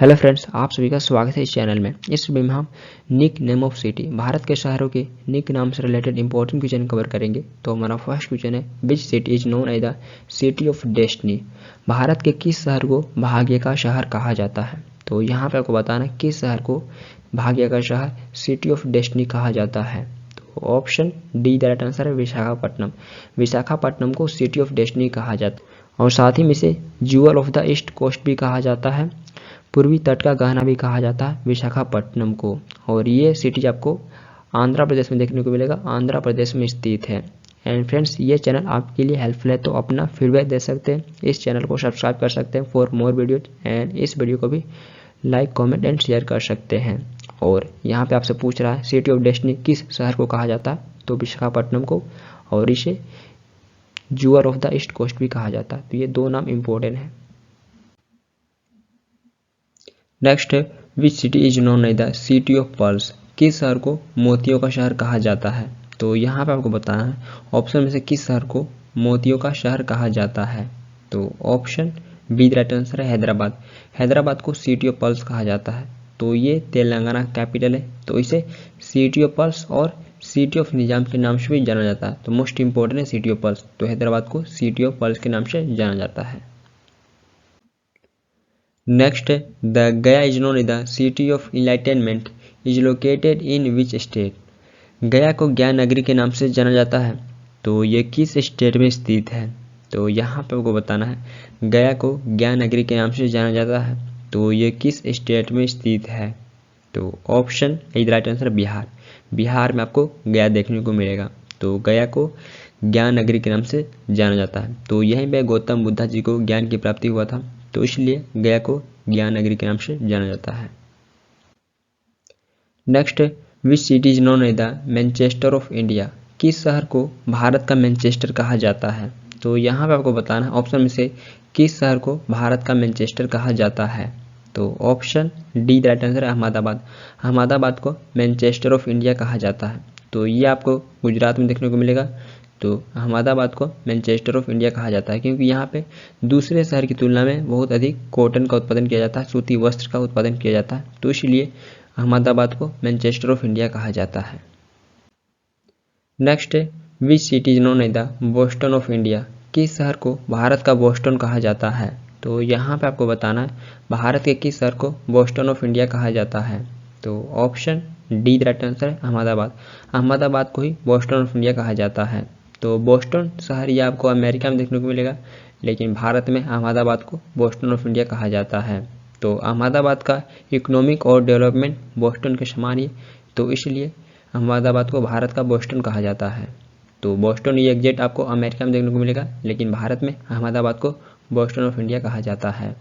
Hello friends, आप सभी का स्वागत है इस चैनल में। इस वीडियो में हम nickname of city, Bharat के शहरों के निक नाम से रिलेटेड इंपॉर्टेंट क्वेश्चन कवर करेंगे। तो हमारा फर्स्ट क्वेश्चन है, which city is known as the city of destiny. Bharat के किस शहर को भाग्य का शहर कहा जाता है। तो यहाँ पे आपको बताना है किस शहर को भाग्य का शहर सिटी ऑफ डेस्टिनी कहा जाता है। तो option D the right answer है विशाखापट्टनम। विशाखापट्टनम को सिटी ऑफ डेस्टिनी कहा जाता है और साथ ही में इसे jewel of the east coast भी कहा जाता है, पूर्वी तट का गहना भी कहा जाता है विशाखापट्टनम को। और ये सिटी आपको आंध्र प्रदेश में देखने को मिलेगा, आंध्र प्रदेश में स्थित है। एंड फ्रेंड्स, ये चैनल आपके लिए हेल्पफुल है, तो अपना फीडबैक दे सकते हैं, इस चैनल को सब्सक्राइब कर सकते हैं फॉर मोर वीडियोज। एंड इस वीडियो को भी लाइक कमेंट एंड शेयर कर सकते हैं। और यहाँ पे आपसे पूछ रहा है सिटी ऑफ डेस्टिनी किस शहर को कहा जाता है, तो विशाखापट्टनम को, और इसे jewel of the east coast भी कहा जाता है। तो ये दो नाम इंपॉर्टेंट है। नेक्स्ट है, which city is known as the city of pearls. किस शहर को मोतियों का शहर कहा जाता है। तो यहाँ पे आपको बताना है ऑप्शन में से किस शहर को मोतियों का शहर कहा जाता है। तो option be the right answer है हैदराबाद। हैदराबाद को सिटी ऑफ पर्ल्स कहा जाता है। तो ये तेलंगाना कैपिटल है, तो इसे सिटी ऑफ पर्ल्स और सिटी ऑफ निजाम के नाम से भी जाना जाता है। तो मोस्ट इंपॉर्टेंट है सिटी ऑफ पर्ल्स, तो हैदराबाद को सिटी ऑफ पर्ल्स के नाम से जाना जाता है। Next, the Gaya is known as the city of enlightenment is located in which state. Gaya को ज्ञान नगरी के नाम से जाना जाता है, तो ये किस स्टेट में स्थित है। तो यहाँ पे आपको बताना है गया को ज्ञान नगरी के नाम से जाना जाता है, तो ये किस स्टेट में स्थित है। तो option is right answer Bihar. Bihar में आपको गया देखने को मिलेगा। तो गया को ज्ञान नगरी के नाम से जाना जाता है। तो यहीं पे गौतम बुद्धा जी को ज्ञान की प्राप्ति हुआ था, तो इसलिए गया को ज्ञान नगरी के नाम से जाना जाता है। Next, which city is known as the Manchester of India. किस शहर को भारत का मैनचेस्टर कहा जाता है। तो यहाँ पे आपको बताना है ऑप्शन में से किस शहर को भारत का मैनचेस्टर कहा जाता है। तो option D the right answer है अहमदाबाद। अहमदाबाद को मैनचेस्टर ऑफ इंडिया कहा जाता है। तो ये आपको गुजरात में देखने को मिलेगा। तो अहमदाबाद को मैनचेस्टर ऑफ इंडिया कहा जाता है क्योंकि यहाँ पे दूसरे शहर की तुलना में बहुत अधिक कॉटन का उत्पादन किया जाता है, सूती वस्त्र का उत्पादन किया जाता है, तो इसलिए अहमदाबाद को मैनचेस्टर ऑफ इंडिया कहा जाता है। नेक्स्ट है, which city is known as the Boston of India. किस शहर को भारत का बोस्टन कहा जाता है। तो यहाँ पे आपको बताना है भारत के किस शहर को बोस्टन ऑफ इंडिया कहा जाता है। तो option D the right answer है अहमदाबाद। अहमदाबाद को ही बोस्टन ऑफ इंडिया कहा जाता है। तो बोस्टन शहर ये आपको अमेरिका में देखने को मिलेगा, लेकिन भारत में अहमदाबाद को बोस्टन ऑफ इंडिया कहा जाता है। तो अहमदाबाद का इकोनॉमिक और डेवलपमेंट बोस्टन के समान ही, तो इसलिए अहमदाबाद को भारत का बोस्टन कहा जाता है। तो बोस्टन ये एग्जैक्ट आपको अमेरिका में देखने को मिलेगा, लेकिन भारत में अहमदाबाद को बोस्टन ऑफ इंडिया कहा जाता है।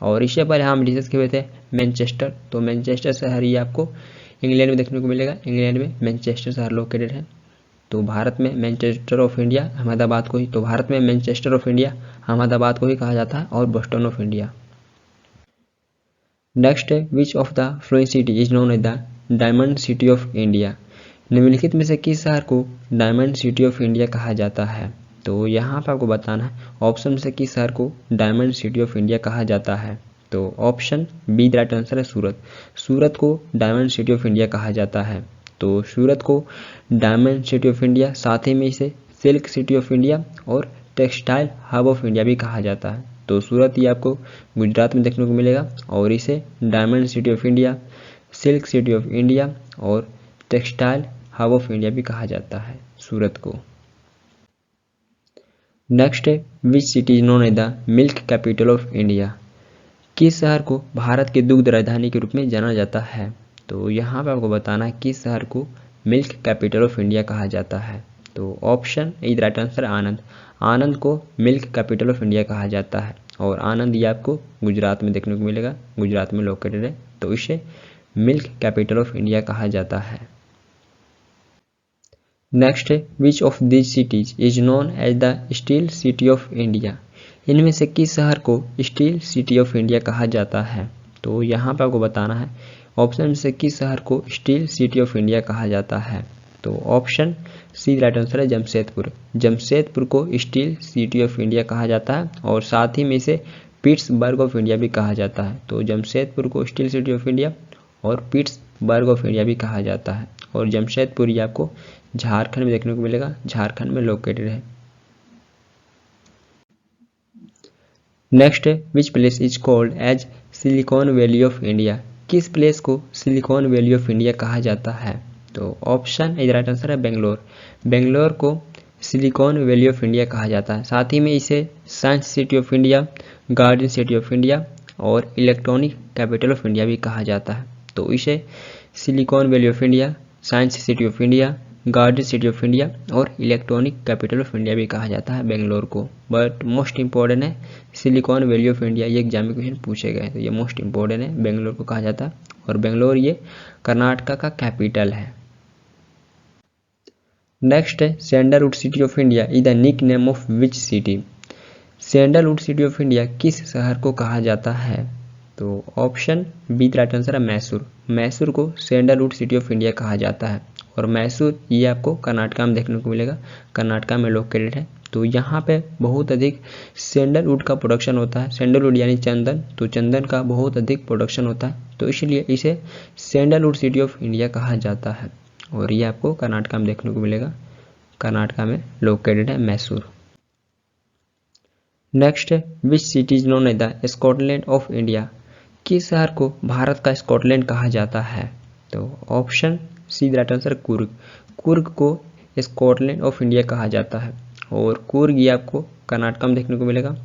और इससे पहले हम डिस्कस किए थे मैनचेस्टर। तो मैनचेस्टर शहर ये आपको इंग्लैंड में देखने को मिलेगा। इंग्लैंड में मैनचेस्टर शहर लोकेटेड है। तो भारत में मैनचेस्टर ऑफ इंडिया अहमदाबाद को ही, तो भारत में मैनचेस्टर ऑफ इंडिया अहमदाबाद को ही कहा जाता है और बोस्टन ऑफ इंडिया। नेक्स्ट है, which of the following city is known as the diamond city of India. निम्नलिखित में से किस शहर को डायमंड सिटी ऑफ इंडिया कहा जाता है। तो यहाँ पर आपको बताना है ऑप्शन में से किस शहर को डायमंड सिटी ऑफ इंडिया कहा जाता है। तो option be the right answer है सूरत। सूरत को डायमंड सिटी ऑफ इंडिया कहा जाता है। तो सूरत को डायमंड सिटी ऑफ इंडिया, साथ ही में इसे सिल्क सिटी ऑफ इंडिया और टेक्सटाइल हब ऑफ इंडिया भी कहा जाता है। तो सूरत ये आपको गुजरात में देखने को मिलेगा और इसे diamond city of India, silk city of India और टेक्सटाइल हब ऑफ इंडिया भी कहा जाता है सूरत को। नेक्स्ट है, which city is known as the milk capital of India. किस शहर को भारत के दुग्ध राजधानी के रूप में जाना जाता है। तो यहाँ पे आपको बताना है किस शहर को मिल्क कैपिटल ऑफ इंडिया कहा जाता है। तो ऑप्शन इज राइट आंसर आनंद। आनंद को मिल्क कैपिटल ऑफ इंडिया कहा जाता है और आनंद ये आपको गुजरात में देखने को मिलेगा, गुजरात में लोकेटेड है, तो इसे मिल्क कैपिटल ऑफ इंडिया कहा जाता है। नेक्स्ट है, which of this cities is known as the steel city of India. इनमें से किस शहर को स्टील सिटी ऑफ इंडिया कहा जाता है। तो यहाँ पर आपको बताना है ऑप्शन में से किस शहर को स्टील सिटी ऑफ इंडिया कहा जाता है। तो ऑप्शन सी राइट आंसर है जमशेदपुर। जमशेदपुर को स्टील सिटी ऑफ इंडिया कहा जाता है और साथ ही में इसे पिट्सबर्ग ऑफ इंडिया भी कहा जाता है। तो जमशेदपुर को स्टील सिटी ऑफ इंडिया और पिट्सबर्ग ऑफ इंडिया भी कहा जाता है। और जमशेदपुर ये आपको झारखंड में देखने को मिलेगा, झारखंड में लोकेटेड है। नेक्स्ट है which place is called as silicon valley of India. किस प्लेस को सिलिकॉन वैली ऑफ इंडिया कहा जाता है? तो ऑप्शन इधर राइट आंसर है बेंगलोर। बेंगलोर को सिलिकॉन वैली ऑफ इंडिया कहा जाता है। साथ ही में इसे science city of India, garden city of India और इलेक्ट्रॉनिक कैपिटल ऑफ इंडिया भी कहा जाता है। तो इसे silicon valley of India, science city of India, garden city of India और इलेक्ट्रॉनिक कैपिटल ऑफ इंडिया भी कहा जाता है बेंगलोर को। बट मोस्ट इंपॉर्टेंट है सिलिकॉन वैली ऑफ इंडिया, ये एग्जाम में क्वेश्चन पूछे गए, तो ये मोस्ट इंपॉर्टेंट है, बेंगलोर को कहा जाता है। और बेंगलोर ये कर्नाटका का कैपिटल है। नेक्स्ट है sandalwood city of India is the nickname of which city. Sandalwood city of India किस शहर को कहा जाता है? तो ऑप्शन बी राइट आंसर है मैसूर। मैसूर को सैंडलवुड सिटी ऑफ इंडिया कहा जाता है। और मैसूर ये आपको कर्नाटका में देखने को मिलेगा, कर्नाटका में लोकेटेड है। तो यहाँ पे बहुत अधिक सैंडलवुड का प्रोडक्शन होता है। सैंडलवुड यानी चंदन, तो चंदन का बहुत अधिक प्रोडक्शन होता है, तो इसलिए इसे सैंडलवुड सिटी ऑफ इंडिया कहा जाता है। और ये आपको कर्नाटका में देखने को मिलेगा, कर्नाटका में लोकेटेड है मैसूर। नेक्स्ट है which city is known as the Scotland of India. किस शहर को भारत का स्कॉटलैंड कहा जाता है? तो option C right answer Coorg. Coorg को स्कॉटलैंड ऑफ इंडिया कहा जाता है। और कुर्ग ये आपको कर्नाटका में देखने को मिलेगा,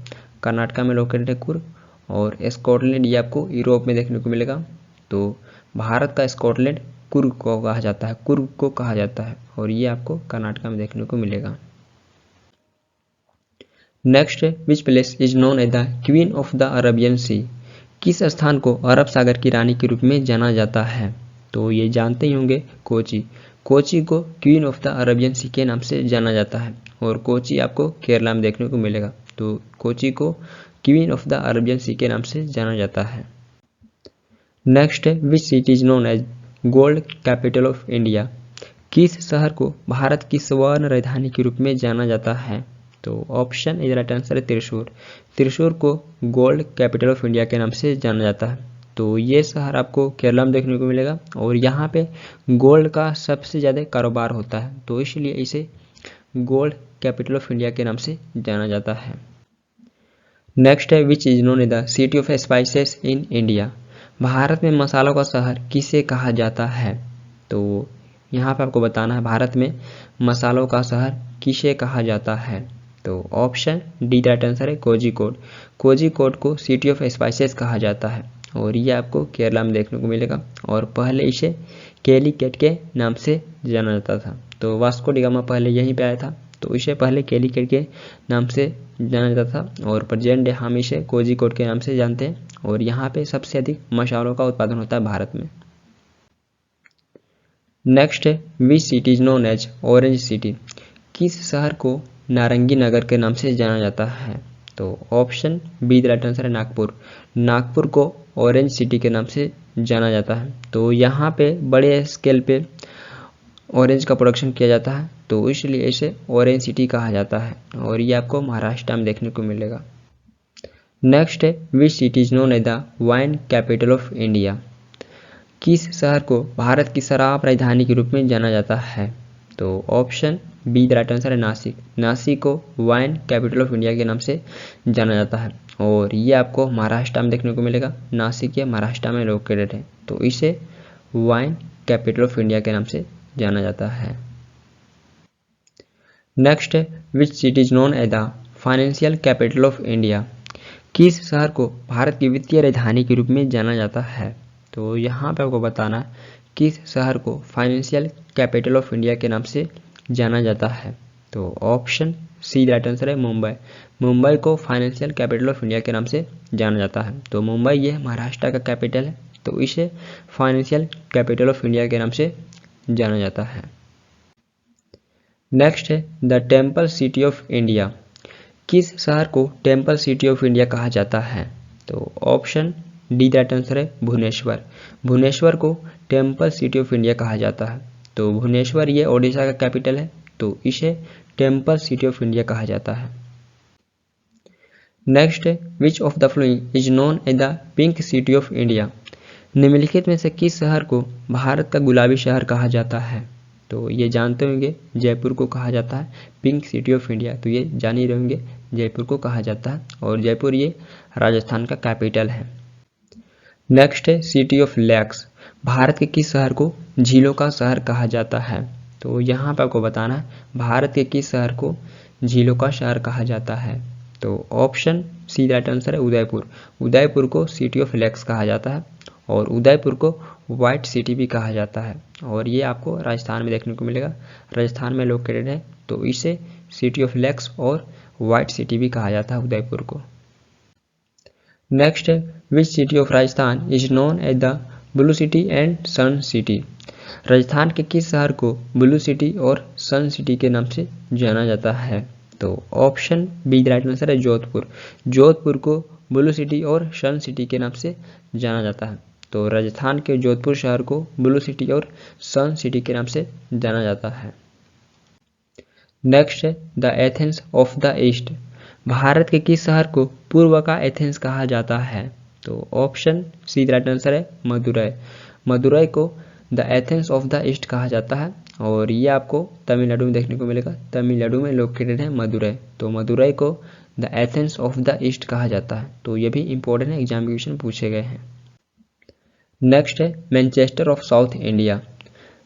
कर्नाटका में लोकेटेड है कुर्ग। और स्कॉटलैंड ये आपको यूरोप में देखने को मिलेगा। तो भारत का स्कॉटलैंड कुर्ग को कहा जाता है, कुर्ग को कहा जाता है। और ये आपको कर्नाटका में देखने को मिलेगा। Next which place is known as the queen of the Arabian sea. किस स्थान को अरब सागर की रानी के रूप में जाना जाता है? तो ये जानते ही होंगे कोची। कोची को queen of the Arabian sea के नाम से जाना जाता है। और कोची आपको केरला में देखने को मिलेगा। तो कोची को queen of the Arabian sea के नाम से जाना जाता है। Next which city is known as gold capital of India. किस शहर को भारत की स्वर्ण राजधानी के रूप में जाना जाता है? तो ऑप्शन इधर राइट आंसर है त्रिशूर। त्रिशूर को गोल्ड कैपिटल ऑफ इंडिया के नाम से जाना जाता है। तो ये शहर आपको केरला में देखने को मिलेगा। और यहाँ पे गोल्ड का सबसे ज़्यादा कारोबार होता है, तो इसलिए इसे गोल्ड कैपिटल ऑफ इंडिया के नाम से जाना जाता है। नेक्स्ट है which is known as the city of spices in India. Bharat में मसालों का शहर किसे कहा जाता है? तो यहाँ पे आपको बताना है भारत में मसालों का शहर किसे कहा जाता है। तो ऑप्शन डी राइट आंसर है कोझिकोड। कोझिकोड को सिटी ऑफ स्पाइसेस कहा जाता है। और ये आपको केरला में देखने को मिलेगा। और पहले इसे कैलीकट के नाम से जाना जाता था। तो वास्को डी गामा पहले यहीं पे आया था, तो इसे पहले कैलीकट के नाम से जाना जाता था। और प्रेजेंट डे हम इसे कोझिकोड के नाम से जानते हैं। और यहाँ पे सबसे अधिक मसालों का उत्पादन होता है भारत में। नेक्स्ट है which city is known as orange city. किस शहर को नारंगी नगर के नाम से जाना जाता है? तो ऑप्शन बी राइट आंसर है नागपुर। नागपुर को ऑरेंज सिटी के नाम से जाना जाता है। तो यहाँ पे बड़े स्केल पे ऑरेंज का प्रोडक्शन किया जाता है, तो इसलिए इसे ऑरेंज सिटी कहा जाता है। और ये आपको महाराष्ट्र में देखने को मिलेगा। नेक्स्ट है which city is known as the wine capital of India. किस शहर को भारत की शराब राजधानी के रूप में जाना जाता है? तो ऑप्शन बी राइट आंसर है नासिक। नासिक को वाइन कैपिटल ऑफ इंडिया के नाम से जाना जाता है। और ये आपको महाराष्ट्र में देखने को मिलेगा। नासिक ये महाराष्ट्र में लोकेटेड है, तो इसे वाइन कैपिटल ऑफ इंडिया के नाम से जाना जाता है। नेक्स्ट है which city is known as the financial capital of India. किस शहर को भारत की वित्तीय राजधानी के रूप में जाना जाता है? तो यहाँ पे आपको बताना है किस शहर को फाइनेंशियल कैपिटल ऑफ इंडिया के नाम से जाना जाता है। तो ऑप्शन सी राइट आंसर है मुंबई। मुंबई को फाइनेंशियल कैपिटल ऑफ इंडिया के नाम से जाना जाता है। तो मुंबई ये महाराष्ट्र का कैपिटल है, तो इसे फाइनेंशियल कैपिटल ऑफ इंडिया के नाम से जाना जाता है। नेक्स्ट है the temple city of India. किस शहर को टेम्पल सिटी ऑफ इंडिया कहा जाता है? तो ऑप्शन डी राइट आंसर है भुवनेश्वर। भुवनेश्वर को टेम्पल सिटी ऑफ इंडिया कहा जाता है। तो भुवनेश्वर ये ओडिशा का कैपिटल है, तो इसे टेम्पल सिटी ऑफ इंडिया कहा जाता है। नेक्स्ट है which of the following is known as the pink city of India. निम्नलिखित में से किस शहर को भारत का गुलाबी शहर कहा जाता है। तो ये जानते होंगे जयपुर को कहा जाता है पिंक सिटी ऑफ इंडिया, तो ये जान ही रहे होंगे जयपुर को कहा जाता है, और जयपुर ये राजस्थान का कैपिटल है। नेक्स्ट है सिटी ऑफ लेक्स। भारत के किस शहर को झीलों का शहर कहा जाता है। तो यहाँ पर आपको बताना है भारत के किस शहर को झीलों का शहर कहा जाता है। तो ऑप्शन सी राइट आंसर है उदयपुर। उदयपुर को सिटी ऑफ लेक्स कहा जाता है, और उदयपुर को वाइट सिटी भी कहा जाता है, और ये आपको राजस्थान में देखने को मिलेगा। राजस्थान में लोकेटेड है, तो इसे सिटी ऑफ लेक्स और वाइट सिटी भी कहा जाता है उदयपुर को। नेक्स्ट है which city of Rajasthan is known as the blue city and sun city. Rajasthan के किस शहर को ब्लू सिटी और सन सिटी के नाम से जाना जाता है। तो ऑप्शन बी राइट आंसर है जोधपुर। जोधपुर को ब्लू सिटी और सन सिटी के नाम से जाना जाता है। तो राजस्थान के जोधपुर शहर को ब्लू सिटी और सन सिटी के नाम से जाना जाता है। नेक्स्ट है the Athens of the east. Bharat के किस शहर को पूर्व का एथेंस कहा जाता है। तो ऑप्शन सी राइट आंसर है मदुरै। मदुरै को the Athens of the east कहा जाता है, और ये आपको तमिलनाडु में देखने को मिलेगा। तमिलनाडु में लोकेटेड है मदुरै, तो मदुरै को the Athens of the east कहा जाता है। तो ये भी इंपॉर्टेंट है, एग्जाम क्वेश्चन पूछे गए हैं। नेक्स्ट है Manchester of south India.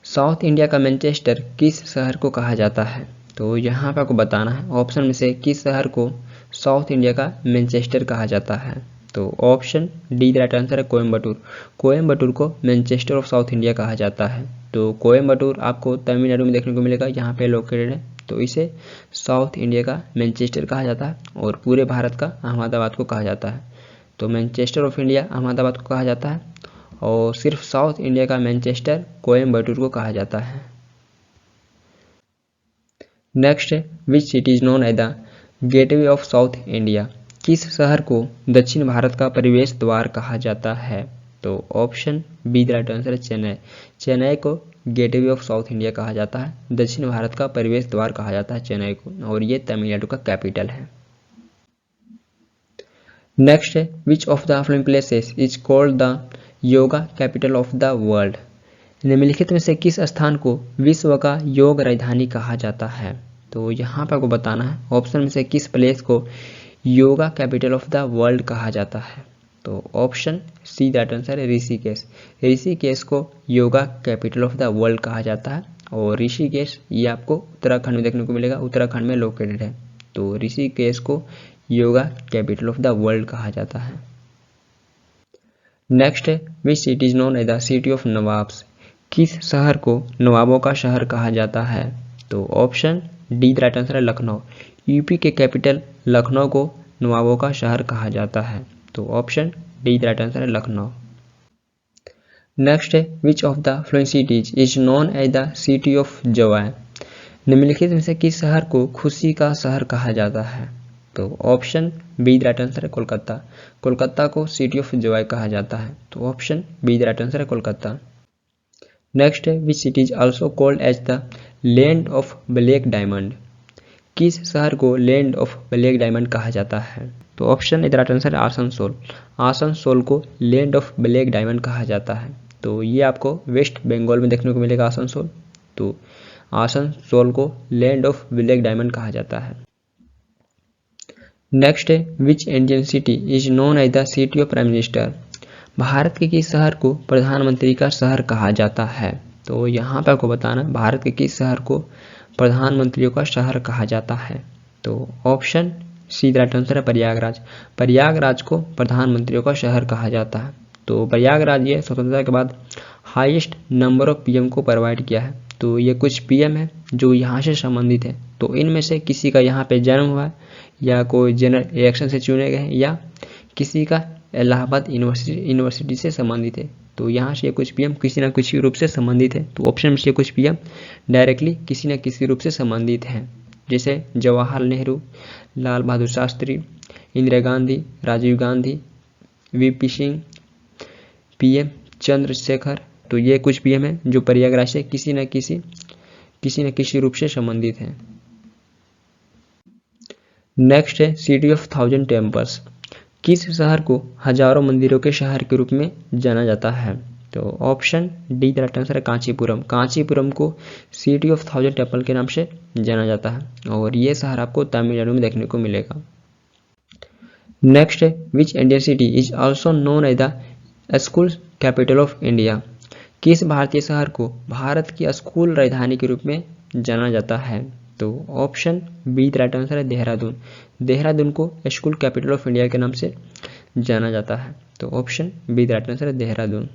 South India का मैनचेस्टर किस शहर को कहा जाता है। तो यहाँ पर आपको बताना है ऑप्शन में से किस शहर को साउथ इंडिया का मैनचेस्टर कहा जाता है। तो ऑप्शन डी राइट आंसर है कोयम्बटूर। कोयम्बटूर को मैनचेस्टर ऑफ साउथ इंडिया कहा जाता है। तो कोयम्बटूर आपको तमिलनाडु में देखने को मिलेगा, यहाँ पे लोकेटेड है, तो इसे साउथ इंडिया का मैनचेस्टर कहा जाता है, और पूरे भारत का अहमदाबाद को कहा जाता है। तो मैनचेस्टर ऑफ इंडिया अहमदाबाद को कहा जाता है, और सिर्फ साउथ इंडिया का मैनचेस्टर कोयम्बटूर को कहा जाता है। नेक्स्ट है which city is known as the gateway of south India. किस शहर को दक्षिण भारत का प्रवेश द्वार कहा जाता है। तो ऑप्शन बी राइट आंसर है चेन्नई। चेन्नई को गेटवे ऑफ साउथ इंडिया कहा जाता है, दक्षिण भारत का प्रवेश द्वार कहा जाता है चेन्नई को, और ये तमिलनाडु का कैपिटल है। नेक्स्ट है which of the following places is called the yoga capital of the world. निम्नलिखित में से किस स्थान को विश्व का योग राजधानी कहा जाता है। तो यहाँ पर आपको बताना है ऑप्शन में से किस प्लेस को yoga capital of the world कहा जाता है। तो ऑप्शन सी राइट आंसर है ऋषिकेश। ऋषिकेश को yoga capital of the world कहा जाता है, और ऋषिकेश ये आपको उत्तराखंड में देखने को मिलेगा, उत्तराखंड में लोकेटेड है। तो ऋषिकेश को yoga capital of the world कहा जाता है। नेक्स्ट है which city is known as the city of nawabs. किस शहर को नवाबों का शहर कहा जाता है। तो ऑप्शन डी राइट आंसर है लखनऊ। यूपी के कैपिटल लखनऊ को नवाबों का शहर कहा जाता है। तो ऑप्शन डी राइट आंसर है लखनऊ। नेक्स्ट है which of the following cities is known as the city of joy. निम्नलिखित में से किस शहर को खुशी का शहर कहा जाता है। तो ऑप्शन बी राइट आंसर है कोलकाता। कोलकाता को सिटी ऑफ जॉय कहा जाता है। तो ऑप्शन बी राइट आंसर है कोलकाता। नेक्स्ट है which city is also called as the land of black diamond. किस शहर को लैंड ऑफ ब्लैक डायमंड कहा जाता है। तो ऑप्शन इधर राइट आंसर है आसनसोल। आसनसोल को लैंड ऑफ ब्लैक डायमंड कहा जाता है। तो ये आपको वेस्ट बंगाल में देखने को मिलेगा आसनसोल। तो आसनसोल को लैंड ऑफ ब्लैक डायमंड कहा जाता है। नेक्स्ट है which Indian city is known as the city of prime minister. Bharat के किस शहर को प्रधानमंत्री का शहर कहा जाता है। तो यहाँ पर आपको बताना भारत के किस शहर को प्रधानमंत्रियों का शहर कहा जाता है। तो ऑप्शन सी राइट आंसर है प्रयागराज। प्रयागराज को प्रधानमंत्रियों का शहर कहा जाता है। तो प्रयागराज ये स्वतंत्रता के बाद हाईएस्ट नंबर ऑफ पीएम को प्रोवाइड किया है। तो ये कुछ पीएम है जो यहाँ से संबंधित है। तो इनमें से किसी का यहाँ पे जन्म हुआ है, या कोई जनरल इलेक्शन से चुने गए हैं, या किसी का इलाहाबाद यूनिवर्सिटी से संबंधित है। तो यहाँ से कुछ पीएम किसी न किसी रूप से संबंधित है। तो ऑप्शन में से कुछ पीएम डायरेक्टली किसी न किसी रूप से संबंधित हैं, जैसे जवाहरलाल नेहरू, लाल बहादुर शास्त्री, इंदिरा गांधी, राजीव गांधी, वीपी सिंह, पीएम चंद्रशेखर। तो ये कुछ पीएम हैं जो प्रयागराज से किसी न किसी रूप से संबंधित हैं। नेक्स्ट है सिटी ऑफ 1000 टेम्पल्स। किस शहर को हजारों मंदिरों के शहर के रूप में जाना जाता है? तो ऑप्शन डी राइट आंसर है कांचीपुरम। कांचीपुरम को सिटी ऑफ 1000 टेम्पल के नाम से जाना जाता है और ये शहर आपको तमिलनाडु में देखने को मिलेगा। नेक्स्ट है which Indian city is also known as the school capital of India. किस भारतीय शहर को भारत की स्कूल राजधानी के रूप में जाना जाता है? तो ऑप्शन बी राइट आंसर है देहरादून। देहरादून को स्कूल कैपिटल ऑफ इंडिया के नाम से जाना जाता है। तो ऑप्शन बी राइट आंसर है देहरादून।